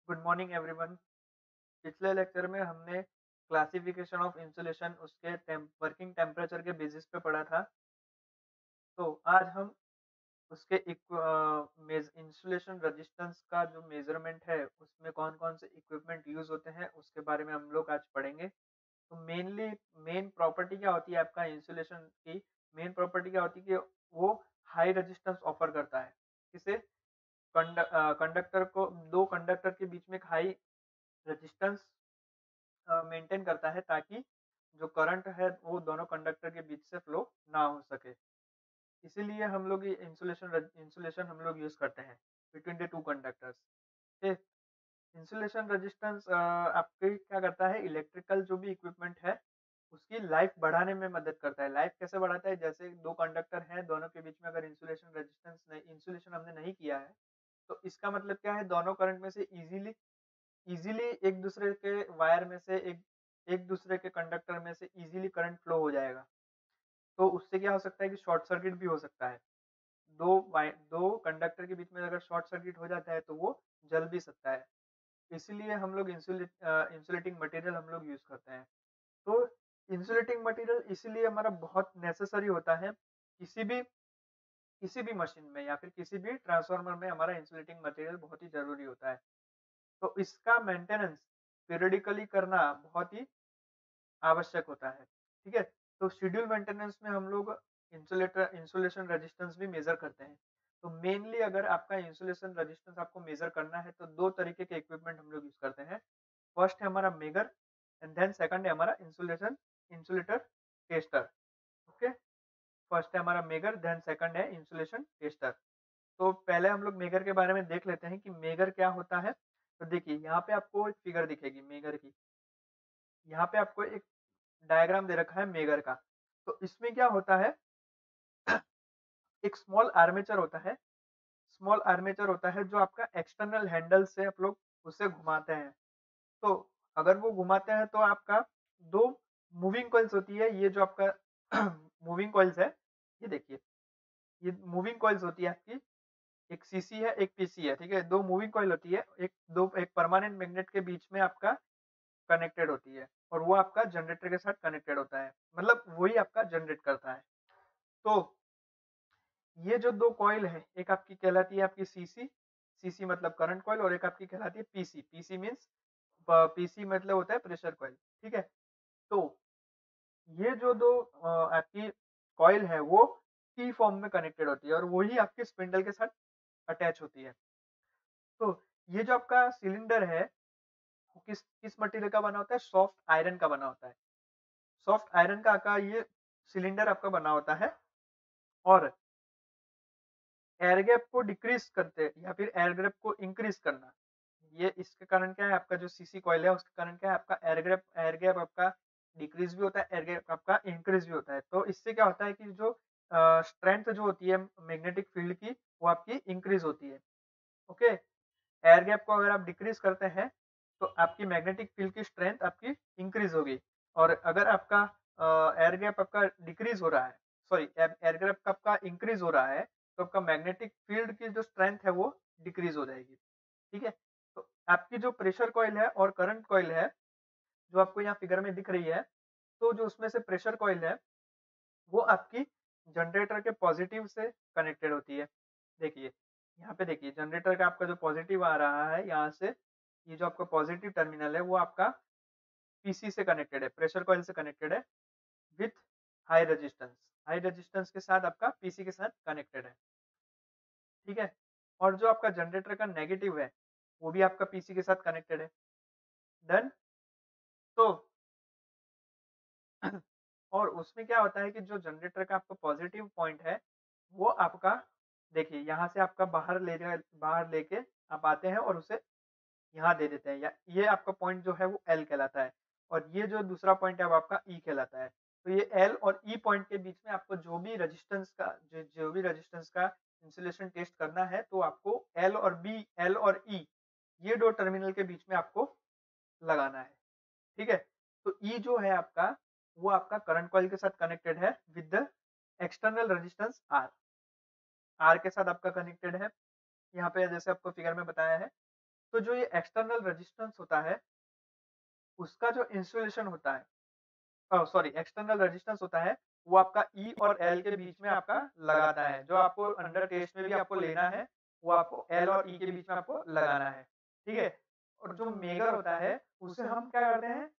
Good morning everyone. पिछले lecture में हमने क्लासिफिकेशन ऑफ इंसुलेशन उसके वर्किंग टेम्परेचर के बेसिस पे पढ़ा था। तो आज हम उसके इंसुलेशन रेजिस्टेंस का जो मेजरमेंट है उसमें कौन कौन से इक्विपमेंट यूज होते हैं उसके बारे में हम लोग आज पढ़ेंगे। तो मेन प्रॉपर्टी क्या होती है आपका इंसुलेशन की? मेन प्रॉपर्टी क्या होती है कि वो हाई रेजिस्टेंस ऑफर करता है। किसे? कंडक्टर को, दो कंडक्टर के बीच में एक हाई रेजिस्टेंस मेंटेन करता है ताकि जो करंट है वो दोनों कंडक्टर के बीच से फ्लो ना हो सके। इसीलिए हम लोग ये इंसुलेशन हम लोग यूज करते हैं बिटवीन द टू कंडक्टर्स। ठीक। इंसुलेशन रेजिस्टेंस आपके क्या करता है, इलेक्ट्रिकल जो भी इक्विपमेंट है उसकी लाइफ बढ़ाने में मदद करता है। लाइफ कैसे बढ़ाता है? जैसे दो कंडक्टर हैं, दोनों के बीच में अगर इंसुलेशन हमने नहीं किया है तो इसका मतलब क्या है, दोनों करंट में से इजीली इजीली एक दूसरे के वायर में से एक दूसरे के कंडक्टर में से इजीली करंट फ्लो हो जाएगा। तो उससे क्या हो सकता है कि शॉर्ट सर्किट भी हो सकता है। दो कंडक्टर के बीच में अगर शॉर्ट सर्किट हो जाता है तो वो जल भी सकता है। इसीलिए हम लोग इंसुलेटिंग मटेरियल हम लोग यूज करते हैं। तो इंसुलेटिंग मटेरियल इसीलिए हमारा बहुत नेसेसरी होता है। किसी भी मशीन में या फिर किसी भी ट्रांसफार्मर में हमारा इंसुलेटिंग मटेरियल बहुत ही जरूरी होता है। तो इसका मेंटेनेंस पीरियडिकली करना बहुत ही आवश्यक होता है। ठीक है? तो शेड्यूल मेंटेनेंस में हम लोग इंसुलेशन रेजिस्टेंस भी मेजर करते हैं। तो मेनली अगर आपका इंसुलेशन रेजिस्टेंस आपको मेजर करना है तो दो तरीके के इक्विपमेंट हम लोग यूज करते हैं। फर्स्ट है हमारा मेगर एंड देन सेकंड है हमारा इंसुलेटर टेस्टर। ओके। फर्स्ट है हमारा मेगर, देन सेकंड है इंसुलेशन टेस्टर। तो पहले हम लोग मेगर के बारे में देख लेते हैं कि मेगर क्या होता है। तो देखिए यहाँ पे आपको एक फिगर दिखेगी मेगर की। यहाँ पे आपको एक डायग्राम दे रखा है मेगर का। तो इसमें क्या होता है, एक स्मॉल आर्मेचर होता है जो आपका एक्सटर्नल हैंडल से आप लोग उसे घुमाते हैं। तो अगर वो घुमाते हैं तो आपका दो मूविंग कॉइल्स होती है। ये जो आपका मूविंग कॉइल्स है, ये देखिए, ये मूविंग कॉइल्स होती है आपकी। एक सीसी है, एक पीसी है। ठीक है, दो मूविंग कॉइल होती है। एक परमानेंट मैग्नेट के बीच में आपका कनेक्टेड होती है और वो आपका जनरेटर के साथ कनेक्टेड होता है, मतलब वही आपका जनरेट करता है। तो ये जो दो कॉइल है, एक आपकी कहलाती है आपकी सीसी, सीसी मतलब करंट कॉइल, और एक आपकी कहलाती है पीसी। पीसी मींस, पीसी मतलब होता है प्रेशर कॉइल। ठीक है। तो ये जो दो आपकी कॉइल है वो टी फॉर्म में कनेक्टेड होती है और वही आपके स्पिंडल के साथ अटैच होती है। तो ये जो आपका सिलेंडर है वो किस किस मटेरियल का बना होता है? सॉफ्ट आयरन का बना होता है। सॉफ्ट आयरन का आकार ये सिलेंडर आपका बना होता है। और एयर गैप को डिक्रीज करते या फिर एयर गैप को इंक्रीज करना, ये इसके कारण क्या है, आपका जो सीसी कॉइल है उसके कारण क्या है, आपका एयर गैप आपका डिक्रीज भी होता है, एयर गैप आपका इंक्रीज भी होता है। तो इससे क्या होता है कि जो स्ट्रेंथ जो होती है मैग्नेटिक फील्ड की वो आपकी इंक्रीज होती है। ओके। एयर गैप को अगर आप डिक्रीज करते हैं तो आपकी मैग्नेटिक फील्ड की स्ट्रेंथ आपकी इंक्रीज होगी। और अगर आपका एयर गैप आपका डिक्रीज हो रहा है, सॉरी, एयर गैप आपका इंक्रीज हो रहा है तो आपका मैग्नेटिक फील्ड की जो स्ट्रेंथ है वो डिक्रीज हो जाएगी। ठीक है। तो आपकी जो प्रेशर कॉइल है और करंट कॉइल है जो आपको यहाँ फिगर में दिख रही है, तो जो उसमें से प्रेशर कॉइल है वो आपकी जनरेटर के पॉजिटिव से कनेक्टेड होती है। देखिए, यहाँ पे देखिए जनरेटर का आपका जो पॉजिटिव आ रहा है यहाँ से, ये जो आपका पॉजिटिव टर्मिनल है वो आपका पीसी से कनेक्टेड है, प्रेशर कॉइल से कनेक्टेड है विथ हाई रेजिस्टेंस के साथ आपका पीसी के साथ कनेक्टेड है। ठीक है। और जो आपका जनरेटर का नेगेटिव है वो भी आपका पीसी के साथ कनेक्टेड है। डन। तो और उसमें क्या होता है कि जो जनरेटर का आपका पॉजिटिव पॉइंट है वो आपका, देखिए यहाँ से आपका बाहर लेके आप आते हैं और उसे यहाँ दे देते हैं, या ये आपका पॉइंट जो है वो एल कहलाता है और ये जो दूसरा पॉइंट है वो आपका ई कहलाता है। तो ये एल और ई पॉइंट के बीच में आपको जो भी रेजिस्टेंस का इंसुलेशन टेस्ट करना है तो आपको एल और ई, ये दो टर्मिनल के बीच में आपको लगाना है। ठीक है। तो ई जो है आपका वो आपका करंट कॉइल के साथ कनेक्टेड है with the external resistance R. R के साथ आपका कनेक्टेड है यहाँ पे जैसे आपको फिगर में बताया है। तो जो ये एक्सटर्नल रेजिस्टेंस होता है, उसका जो इंस्टॉलेशन होता है, सॉरी, एक्सटर्नल रेजिस्टेंस होता है, वो आपका ई और एल के बीच में आपका लगाता है। जो आपको अंडर टेस्ट में भी आपको लेना है, वो आपको एल और ई के बीच में आपको लगाना है, ठीक है? और जो मेगर होता है, उसे हम क्या करते हैं,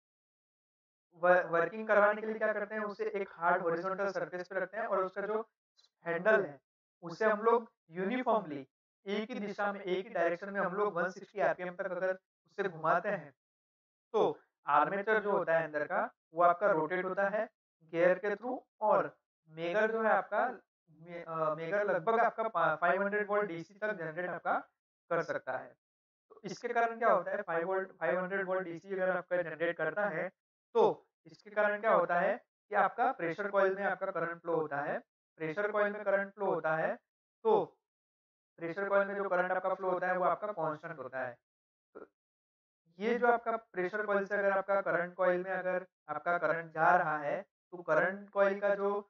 वर्किंग करवाने के लिए क्या करते हैं, उसे एक हार्ड हॉरिजॉन्टल सरफेस पे रखते हैं और उसका जो हैंडल है, उसे हम लोग यूनिफ़ॉर्मली एक ही दिशा में, एक ही डायरेक्शन में हम लोग 160 आरपीएम तक अगर उसे घुमाते हैं, तो आर्मेचर जो होता है अंदर का, वो आपका रोटेट होता है गियर के थ्रू, और मेगर जो है आपका, मेगर लगभग आपका 500 वोल्ट डीसी तक जनरेट आपका कर सकता है। तो इसके कारण क्या होता है, 500 वोल्ट डीसी अगर आपका जनरेट करता है, तो इसके कारण क्या होता है कि आपका प्रेशर कॉइल में आपका करंट फ्लो होता है। प्रेशर कॉइल में करंट फ्लो होता है, तो प्रेशर कॉइल में जो करंट आपका फ्लो होता है, वो आपका कांस्टेंट होता है। तो ये जो आपका प्रेशर कॉइल से अगर आपका करंट कॉइल में अगर आपका करंट जा रहा है, तो करंट कॉइल का जो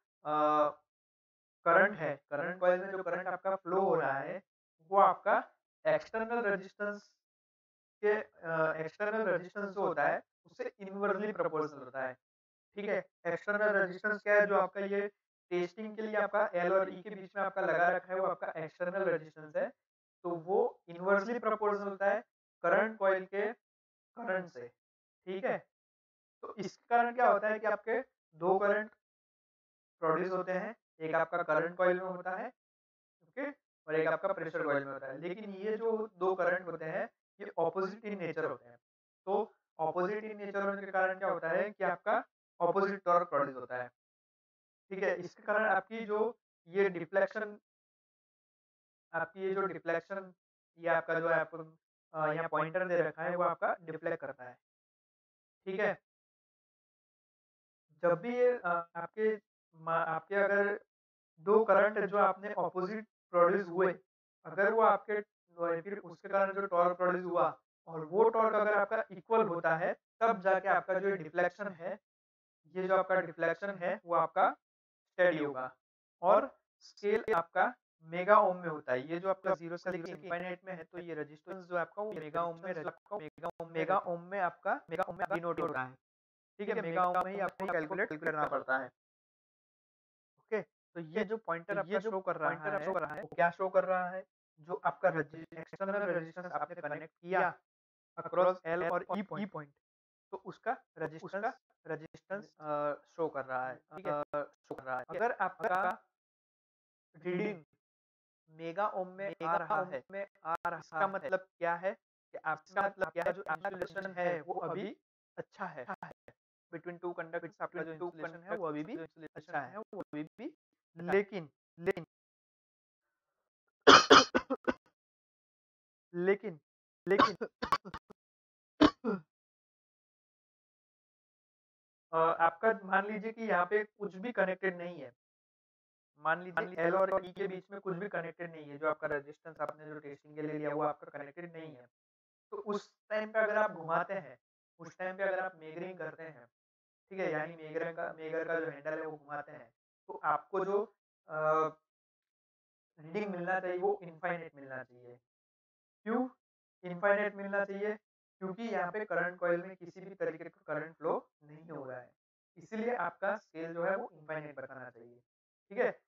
करंट है, करंट कॉइल में जो करंट आपका फ्लो हो रहा है, वो आपका एक्सटर्नल रेजिस्टेंस के एक्सटर्नल रेजिस्टेंस जो होता है, उससे इनवर्सली प्रोपोर्शनल होता है, ठीक है? एक्सटर्नल रेजिस्टेंस क्या है, जो आपका ये टेस्टिंग के लिए आपका एल और ई के बीच में आपका लगा रखा है, वो आपका एक्सटर्नल रेजिस्टेंस है। तो वो इनवर्सली प्रोपोर्शनल होता है करंट कॉइल के करंट से, ठीक है? तो इसके कारण क्या होता है कि आपके 2 करंट प्रोड्यूस होते हैं, एक आपका करंट कॉइल में होता है, ओके? और एक आपका प्रेशर कॉइल में होता है। लेकिन ये जो 2 करंट होते हैं, ये ऑपोज़िट इन नेचर होते हैं। तो ऑपोज़िट इन नेचर होने के कारण क्या होता है कि आपका ऑपोज़िट टॉर्क प्रोड्यूस होता है, ठीक है? इसके कारण आपकी जो ये डिफ्लेक्शन, आपकी ये जो डिफ्लेक्शन, ये आपका जो है आपको यहाँ पॉइंटर दे रखा है, वो आपका डिफ्लेक्ट करता है, ठीक है? जब भी ये आपके अगर 2 करंट जो आपने ऑपोज़िट प्रोड्यूस हुए, अगर वो आपके फिर उसके कारण जो टॉर्क प्रोड्यूस हुआ और वो टॉर्क अगर आपका इक्वल होता है, तब जाके आपका जो डिफ्लेक्शन है, ये जो आपका डिफ्लेक्शन है, वो आपका स्टेडी होगा और स्केल आपका मेगा ओम में होता है। ये जो आपका 0 से लेके इनफाइनाइट में है, तो ये रेजिस्टेंस जो है आपका वो मेगा ओम में डिनोट होता है, ठीक है? मेगा ओम में ही आपको कैलकुलेट करना पड़ता है। ओके, तो ये जो पॉइंटर आपका शो कर रहा है, वो क्या शो कर रहा है? जो आपका एक्सटर्नल रेजिस्टेंस आपने कनेक्ट किया अक्रॉस एल और ई पॉइंट, तो उसका रेजिस्टेंस शो कर रहा है, ठीक है? अगर आपका रीडिंग मेगा ओम में आ रहा है, इसका मतलब क्या है कि आपका जो इंसुलेशन है, वो अभी अच्छा है। बिटवीन 2 कंडक्टर्स आपका जो इंसुलेशन है, वो अभी भी अच्छा है। लेकिन लेकिन लेकिन लेकिन आपका मान लीजिए कि यहाँ पे कुछ भी कनेक्टेड नहीं है। मान लीजिए एल और ई के बीच में कुछ भी कनेक्टेड नहीं है, जो आपका रेजिस्टेंस आपने जो टेस्टिंग के लिए लिया, वो आपका कनेक्टेड नहीं है। तो उस टाइम पे अगर आप घुमाते हैं, उस टाइम पे अगर आप मेगरिंग करते हैं, ठीक है? यानी मेगर का जो हैंडल है, वो घुमाते हैं, तो आपको जो अ, रीडिंग मिलना चाहिए, वो इनफाइनाइट मिलना चाहिए। क्यों इनफाइनाइट मिलना चाहिए? क्योंकि यहाँ पे करंट कॉइल में किसी भी तरीके का करंट फ्लो नहीं हो रहा है। इसीलिए आपका स्केल जो है वो इनफाइनाइट बताना चाहिए, ठीक है?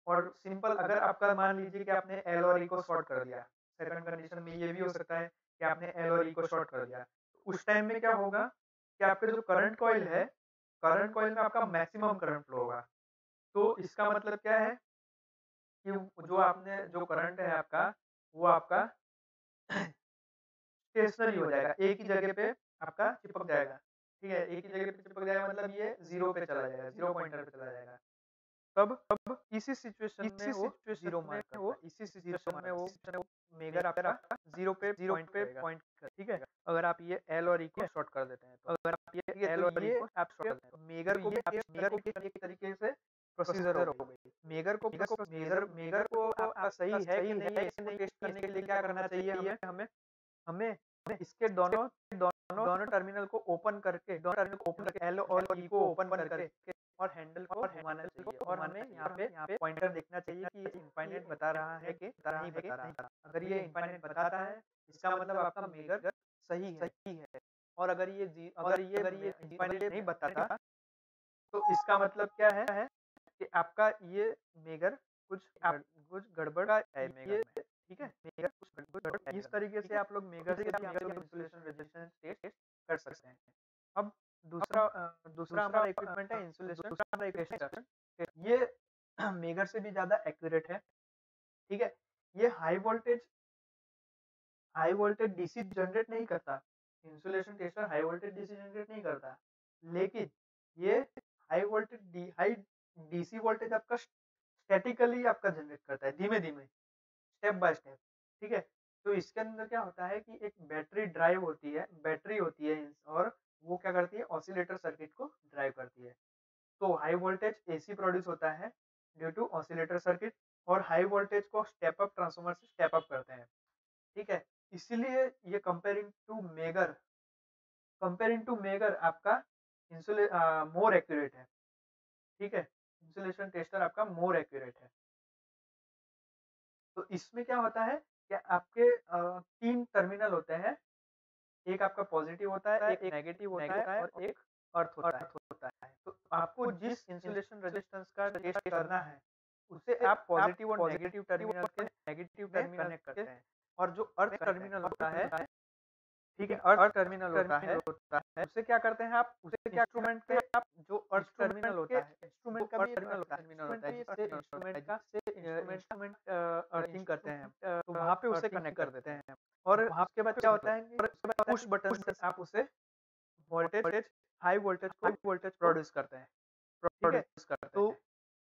और सिंपल अगर आपका मान लीजिए कि आपने एल और ई को शॉर्ट कर दिया, सेकंड कंडीशन में ये भी हो सकता है कि आपने एल और ई को शॉर्ट कर दिया। तो उस टाइम में क्या होगा कि आपका जो करंट कॉइल है, करंट कॉइल में आपका मैक्सिमम करंट फ्लो होगा। तो इसका मतलब क्या है कि जो आपने जो करंट है आपका, वो आपका स्टेशनरी हो जाएगा, एक ही जगह पे आपका चिपक जाएगा, ठीक है? एक ही जगह पे चिपक जाएगा मतलब ये 0 पे चला जाएगा, 0 पॉइंटर पे चला जाएगा। तब इसी सिचुएशन में वो 0 मार्क करता है, इसी सिचुएशन में वो मेगर आपका 0 पे पॉइंट कर, ठीक है? अगर आप ये एल और ई को शॉर्ट कर देते हैं, तो अगर आप ये एल और ई को आप शॉर्ट कर देते हैं, तो मेगर को भी एक तरीके से प्रोसीजर हो गई। मेगर को आपका सही है कि नहीं है, इसको टेस्ट करने के लिए क्या करना चाहिए हमें? हमें इसके दोनों टर्मिनल को ओपन करके एल और ई को ओपन करके और हैंडल को घुमाना चाहिए और हमें यहाँ पे पॉइंटर देखना चाहिए कि ये इनफाइनाइट बता रहा है कि नहीं बता रहा। अगर ये इनफाइनाइट बताता है इसका मतलब आपका मेजर सही है और अगर ये इनफाइनाइट नहीं बताता तो इसका मतलब क्या है कि आपका ये मेगर कुछ गड़बड़ का है मेगर में, ठीक है? मेगर कुछ गड़बड़ है। इस तरीके से आप लोग मेगर से भी आप लोग इंसुलेशन रेजिस्टेंस टेस्ट कर सकते हैं। अब दूसरा हमारा इक्विपमेंट है इंसुलेशन टेस्टर। ये मेगर से भी ज़्यादा एक्यूरेट है, ठीक है? ये हाई वोल्टेज डीसी जनरेट नहीं करता। Insulation tester high voltage DC generate नहीं करता, लेकिन ये हाई डीसी वोल्टेज आपका स्टैटिकली आपका जनरेट करता है, धीमे-धीमे, स्टेप बाय स्टेप, ठीक है? तो इसके अंदर क्या होता है कि एक बैटरी होती है और वो क्या करती है ऑसिलेटर सर्किट को ड्राइव करती है। तो हाई वोल्टेज एसी प्रोड्यूस होता है ड्यू टू ऑसिलेटर सर्किट और हाई वोल्टेज को स्टेप अप ट्रांसफार्मर से स्टेप अप करते हैं, ठीक है? इसीलिए ये कंपेयरिंग टू मेगर आपका मोर एक्यूरेट है, ठीक है? इंसुलेशन टेस्टर आपका मोर एक्यूरेट है। तो इसमें क्या होता है कि आपके 3 टर्मिनल होते हैं, एक आपका पॉजिटिव होता है, एक नेगेटिव होता है और एक अर्थ होता है। तो आपको जिस इंसुलेशन रेजिस्टेंस का टेस्ट करना है, उसे आप पॉजिटिव और नेगेटिव टर्मिनल के कनेक्ट करते हैं और जो अर्थ टर्मिनल होता है, ठीक है, अर्थ टर्मिनल होता है, उसे क्या करते हैं आप उसे इंस्ट्रूमेंट के आप जो अर्थ टर्मिनल होता है, इंस्ट्रूमेंट का भी टर्मिनल होता है जिससे इंस्ट्रूमेंट अर्थिंग करते हैं, तो वहाँ पे उसे कनेक्ट कर देते हैं और उसके बाद क्या होता है कि पुश बटन से आप उसे हाई वोल्टेज प्रोड्यूस करते हैं, ठीक है? तो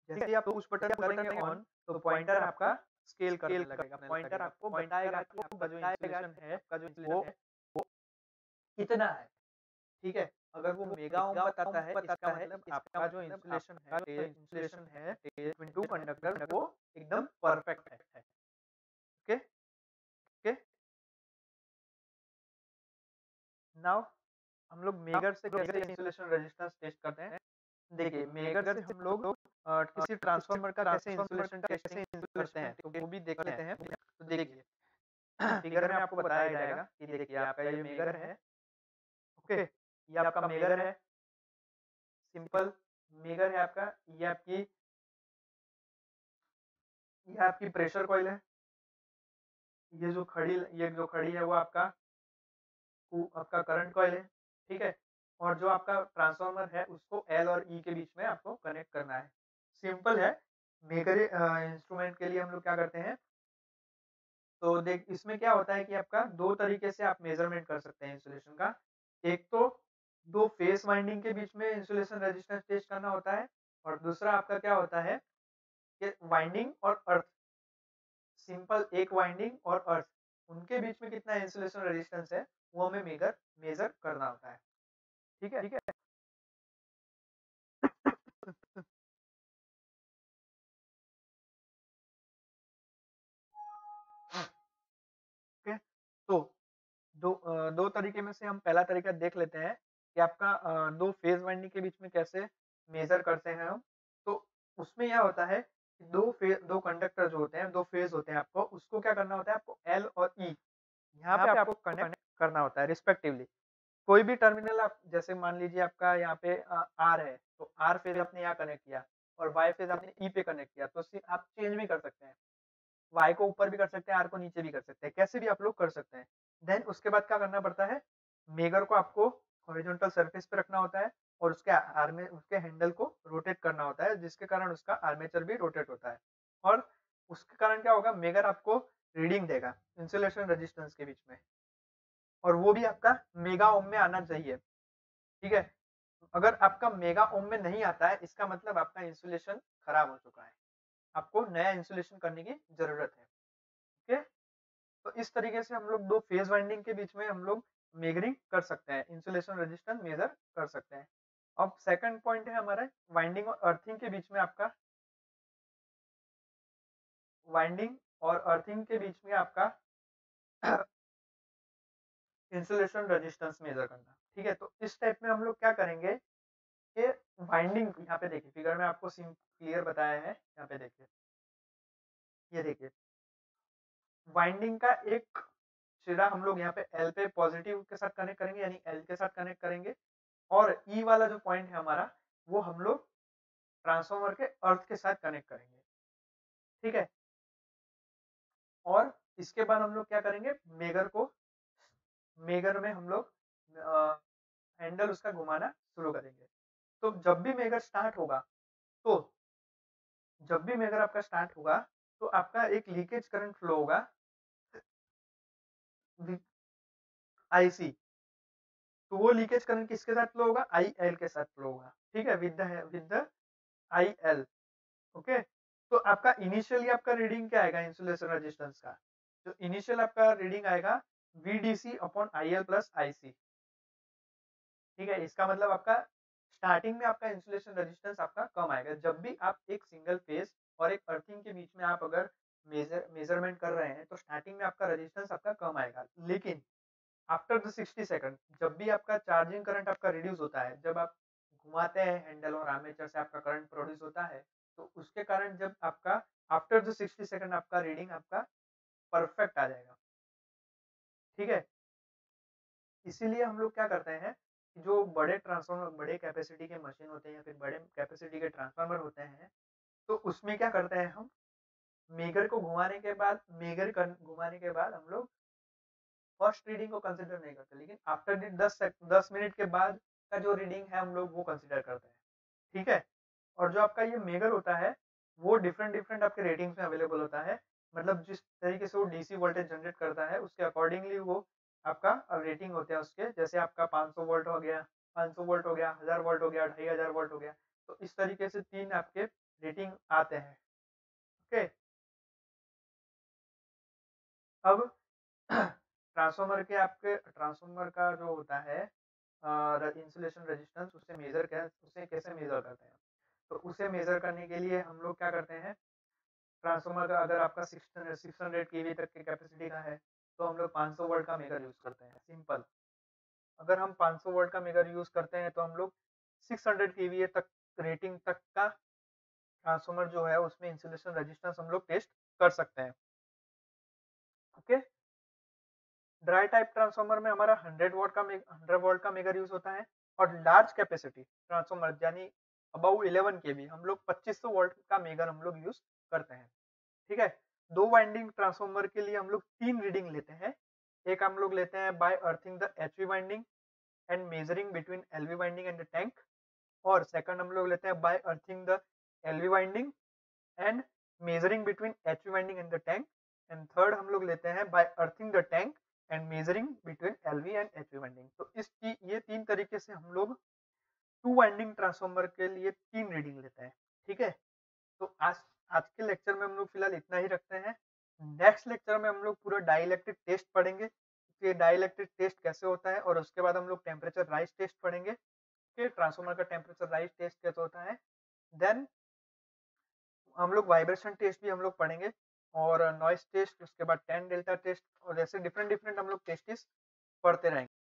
जैसे ही आप पुश बटन करेंगे ऑन तो पॉइंटर आपका स्केल करने लगेगा, पॉइंटर आपको बताएगा कि आपका जो इंसुलेशन है वो कितना है, ठीक है? अगर वो मेगा ओम बताता है इसका मतलब आपका जो इंसुलेशन है बिटवीन 2 कंडक्टर वो एकदम परफेक्ट है। ओके? ओके? नाउ हम लोग मेगर से कैसे इंसुलेशन रेजिस्टेंस टेस्ट करते हैं? देखिए मेगर से हम लोग किसी ट्रांसफार्मर का कैसे इंसुलेशन टेस्ट करते हैं तो वो भी देख लेते हैं। तो देखिए फिगर में आपको बताया जाएगा कि देखिए आपका ये मेगर है, ओके? ये आपका मेगर है, सिंपल मेगर है आपका, ये आपकी प्रेशर कॉइल है, ये जो खड़ी है वो आपका करंट कॉइल है, ठीक है? और जो आपका ट्रांसफार्मर है उसको एल और ई के बीच में आपको कनेक्ट करना है। सिंपल है, मेगर इंस्ट्रूमेंट के लिए हम लोग क्या करते हैं, तो देख इसमें क्या होता है कि आपका 2 तरीके से आप मेज़रमेंट कर सकते हैं इंसुलेशन का। एक तो 2 फेस वाइंडिंग के बीच में इंसुलेशन रेजिस्टेंस टेस्ट करना होता है और दूसरा आपका क्या होता है कि वाइंडिंग और अर्थ, सिंपल एक वाइंडिंग और अर्थ, उनके बीच में कितना इंसुलेशन रेजिस्टेंस है, वो हमें मेज़र करना होता है। ठीक है? ओके, तो 2 तरीके में से हम पहला तरीका देख लेते हैं कि आपका 2 फेज़ वाइंडिंग के बीच में कैसे मेज़र करते हैं हम। तो उसमें यह होता है कि 2 कंडक्टर जो होते हैं, 2 फेज़ होते हैं आपको, उसको क्या करना होता है आपको एल और ई यहाँ पे आपको कनेक्ट करना होता है रिस्पेक्टिवली। कोई भी टर्मिनल आप जैसे मान लीजिए आपका यहाँ पे आर है, तो आर फेज़ आपने यहाँ कनेक्ट किया और वाई फेज़ आपने ई पे कनेक्ट किया, तो आप चेंज भी कर सकते हैं। वाई को ऊपर भी कर सकते हैं, आर को नीचे भी कर सकते हैं, कैसे भी आप लोग कर सकते हैं। देन उसके बाद क्या करना पड़ता है, मेगर को आपको हॉरिजॉन्टल सरफेस पे रखना होता है और उसके हैंडल को रोटेट करना होता है, जिसके कारण उसका आर्मेचर भी रोटेट होता है और उसके कारण क्या होगा, मेगर आपको रीडिंग देगा इंसुलेशन रेजिस्टेंस के बीच में और वो भी आपका मेगा ओम में आना चाहिए, ठीक है? अगर आपका मेगा ओम में नहीं आता है, इसका मतलब आपका इंसुलेशन खराब हो चुका है, आपको नया इंसुलेशन करने की ज़रूरत है, ओके? तो इस तरीके से हम लोग 2 फेज़ वाइंडिंग के बीच में हम लोग मेजरिंग कर सकते हैं, इंसुलेशन रेजिस्टेंस मेजर कर सकते हैं। अब सेकंड पॉइंट है हमारा वाइंडिंग और अर्थिंग के बीच में आपका वाइंडिंग और अर्थिंग के बीच में आपका इंसुलेशन रेजिस्टेंस मेजर करना, ठीक है? तो इस टाइप में हम लोग क्या करेंगे के वाइंडिंग यहाँ पे देखिए फिगर में आपको क्लियर बताया है। यहाँ पे देखिए, ये देखिए वाइंडिंग का एक सिरा हम लोग यहाँ पे एल पे पॉजिटिव के साथ कनेक्ट करेंगे, यानी एल के साथ कनेक्ट करेंगे, और ई वाला जो पॉइंट है हमारा वो हम लोग ट्रांसफार्मर के अर्थ के साथ कनेक्ट करेंगे। ठीक है, और इसके बाद हम लोग क्या करेंगे, मेगर में हम लोग हैंडल उसका घुमाना शुरू करेंगे। तो तो जब भी मेगर आपका स्टार्ट होगा तो आपका एक लीकेज करंट फ्लो होगा आईसी। तो वो लीकेज करंट किसके साथ फ्लो होगा, आई एल के साथ फ्लो होगा। ठीक है, with the I L. Okay, तो आपका इनिशियली आपका रीडिंग क्या आएगा इंसुलेशन रेजिस्टेंस का, तो इनिशियल आपका रीडिंग आएगा VDC upon IL plus IC। ठीक है, इसका मतलब आपका स्टार्टिंग में आपका इंसुलेशन रेजिस्टेंस आपका कम आएगा। जब भी आप एक सिंगल फेज और एक अर्थिंग के बीच में आप अगर मेजरमेंट कर रहे हैं तो स्टार्टिंग में आपका रेजिस्टेंस आपका कम आएगा, लेकिन आफ्टर द 60 सेकंड जब भी आपका चार्जिंग करंट आपका रिड्यूस होता है, जब आप घुमाते हैं हैंडल और आर्मेचर से आपका करंट प्रोड्यूस होता है, तो उसके कारण जब आपका आफ्टर द 60 सेकंड आपका रीडिंग आपका परफेक्ट आ जाएगा। ठीक है, इसीलिए हम लोग क्या करते हैं, जो बड़े ट्रांसफार्मर बड़े कैपेसिटी के मशीन होते हैं या फिर बड़े कैपेसिटी के ट्रांसफार्मर होते हैं, तो उसमें क्या करते हैं हम, घुमाने के बाद हम लोग फर्स्ट रीडिंग को कंसिडर नहीं करते, लेकिन आफ्टर दी 10 मिनट के बाद का जो रीडिंग है हम लोग वो कंसिडर करते हैं। ठीक है, और जो आपका ये मेगर होता है वो डिफरेंट डिफरेंट आपके रेटिंग्स में अवेलेबल होता है, मतलब जिस तरीके से वो डीसी वोल्टेज जनरेट करता है उसके अकॉर्डिंगली वो आपका रेटिंग होते हैं उसके, जैसे आपका 500 वोल्ट हो गया, 500 वोल्ट हो गया, 1000 वोल्ट हो गया, 2500 वोल्ट हो गया। तो इस तरीके से 3 आपके रेटिंग आते हैं। ओके, अब ट्रांसफार्मर का जो होता है इंसुलेशन रेजिस्टेंस, उसे कैसे मेजर करते हैं, तो उसे मेजर करने के लिए हम लोग क्या करते हैं, ट्रांसफार्मर का अगर आपका 600 केवी तक की कैपेसिटी का है तो हम लोग 500 वोल्ट का मेगर यूज करते हैं, सिंपल। अगर हम 500 वोल्ट का मेगर यूज करते हैं तो हम लोग 600 केवीए तक रेटिंग तक का ट्रांसफार्मर जो है उसमें इंसुलेशन रेजिस्टेंस हम लोग टेस्ट कर सकते हैं। ओके, ड्राई टाइप ट्रांसफार्मर में हमारा 100 वोल्ट का मेगर यूज होता है, और लार्ज कैपेसिटी ट्रांसफार्मर यानी अबव 11 केवी हम लोग 2500 वोल्ट का मेगर हम लोग यूज करते हैं। ठीक है, दो वाइंडिंग ट्रांसफार्मर के लिए हम लोग 3 रीडिंग लेते हैं। एक हम लोग लेते हैं by earthing the HV winding and measuring between LV winding and the tank, और सेकंड हम लोग लेते हैं by earthing the LV winding and measuring between HV winding and the tank, and third हम लोग लेते हैं by earthing the tank and measuring between LV and HV winding. तो ये 3 तरीके से हम लोग 2 वाइंडिंग ट्रांसफार्मर के लिए 3 रीडिंग लेते हैं। ठीक है, तो आज आज के लेक्चर में हम लोग फिलहाल इतना ही रखते हैं। नेक्स्ट लेक्चर में हम लोग पूरा डाइलेक्ट्रिक टेस्ट पढ़ेंगे कि डाइलेक्ट्रिक टेस्ट कैसे होता है, और उसके बाद हम लोग टेम्परेचर राइज टेस्ट पढ़ेंगे कि ट्रांसफार्मर का टेम्परेचर राइज टेस्ट कैसे होता है। देन हम लोग वाइब्रेशन टेस्ट भी हम लोग पढ़ेंगे, और नॉइस टेस्ट, उसके बाद 10 डेल्टा टेस्ट, और ऐसे डिफरेंट डिफरेंट हम लोग टेस्ट पढ़ते रहेंगे।